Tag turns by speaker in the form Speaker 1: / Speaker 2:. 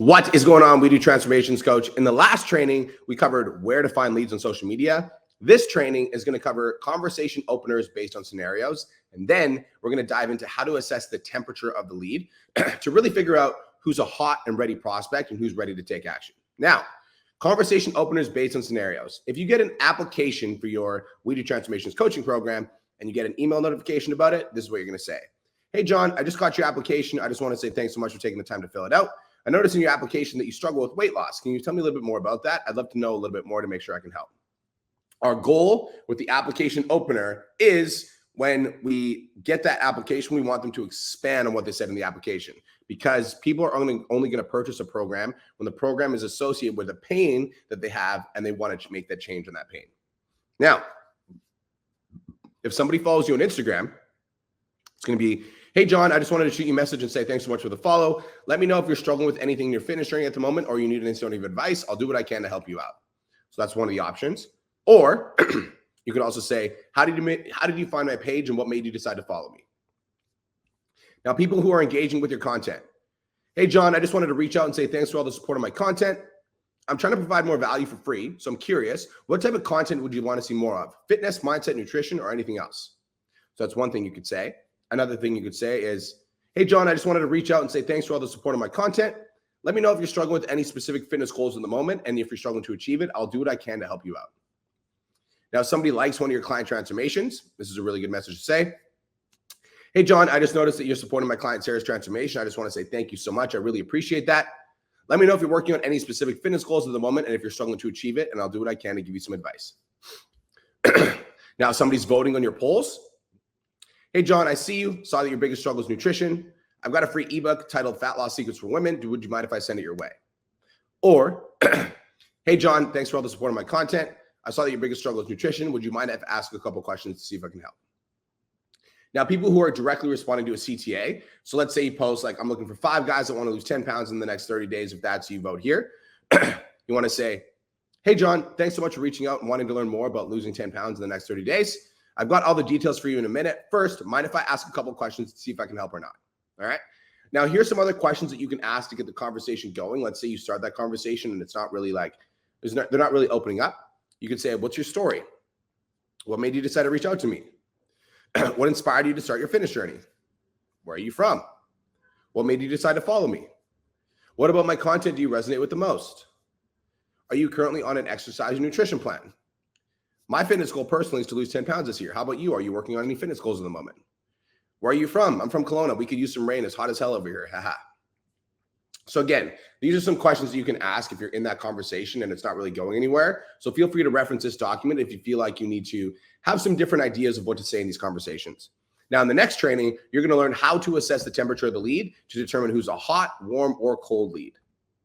Speaker 1: What is going on? We do transformations, coach. In the last training, we covered where to find leads on social media. This training is going to cover conversation openers based on scenarios. And then we're going to dive into how to assess the temperature of the lead to really figure out who's a hot and ready prospect and who's ready to take action. Now, conversation openers based on scenarios. If you get an application for your We Do Transformations coaching program and you get an email notification about it, this is what you're going to say. Hey, John, I just got your application. I just want to say thanks so much for taking the time to fill it out. I noticed in your application that you struggle with weight loss. Can you tell me a little bit more about that? I'd love to know a little bit more to make sure I can help. Our goal with the application opener is when we get that application, we want them to expand on what they said in the application, because people are only going to purchase a program when the program is associated with a pain that they have and they want to make that change on that pain. Now, if somebody follows you on Instagram, it's going to be, hey, John, I just wanted to shoot you a message and say thanks so much for the follow. Let me know if you're struggling with anything in your fitness journey at the moment or you need any sort of advice. I'll do what I can to help you out. So that's one of the options. Or you could also say, how did you find my page and what made you decide to follow me? Now, people who are engaging with your content. Hey, John, I just wanted to reach out and say thanks for all the support of my content. I'm trying to provide more value for free. So I'm curious, what type of content would you want to see more of? Fitness, mindset, nutrition, or anything else? So that's one thing you could say. Another thing you could say is, hey, John, I just wanted to reach out and say thanks for all the support of my content. Let me know if you're struggling with any specific fitness goals in the moment. And if you're struggling to achieve it, I'll do what I can to help you out. Now, if somebody likes one of your client transformations, this is a really good message to say. Hey, John, I just noticed that you're supporting my client Sarah's transformation. I just want to say thank you so much. I really appreciate that. Let me know if you're working on any specific fitness goals at the moment and if you're struggling to achieve it, and I'll do what I can to give you some advice. Now, if somebody's voting on your polls. Hey, John, I see you. Saw that your biggest struggle is nutrition. I've got a free ebook titled Fat Loss Secrets for Women. Would you mind if I send it your way? Or, hey, John, thanks for all the support of my content. I saw that your biggest struggle is nutrition. Would you mind if I ask a couple questions to see if I can help? Now, people who are directly responding to a CTA. So let's say you post like, I'm looking for 5 guys that want to lose 10 pounds in the next 30 days. If that's you, vote here. You want to say, hey, John, thanks so much for reaching out and wanting to learn more about losing 10 pounds in the next 30 days. I've got all the details for you in a minute. First, mind if I ask a couple questions to see if I can help or not? All right. Now, here's some other questions that you can ask to get the conversation going. Let's say you start that conversation and it's not really like, they're not really opening up. You could say, what's your story? What made you decide to reach out to me? What inspired you to start your fitness journey? Where are you from? What made you decide to follow me? What about my content do you resonate with the most? Are you currently on an exercise and nutrition plan? My fitness goal personally is to lose 10 pounds this year. How about you? Are you working on any fitness goals at the moment? Where are you from? I'm from Kelowna. We could use some rain. It's hot as hell over here. Haha. So again, these are some questions that you can ask if you're in that conversation and it's not really going anywhere. So feel free to reference this document if you feel like you need to have some different ideas of what to say in these conversations. Now, in the next training, you're going to learn how to assess the temperature of the lead to determine who's a hot, warm, or cold lead.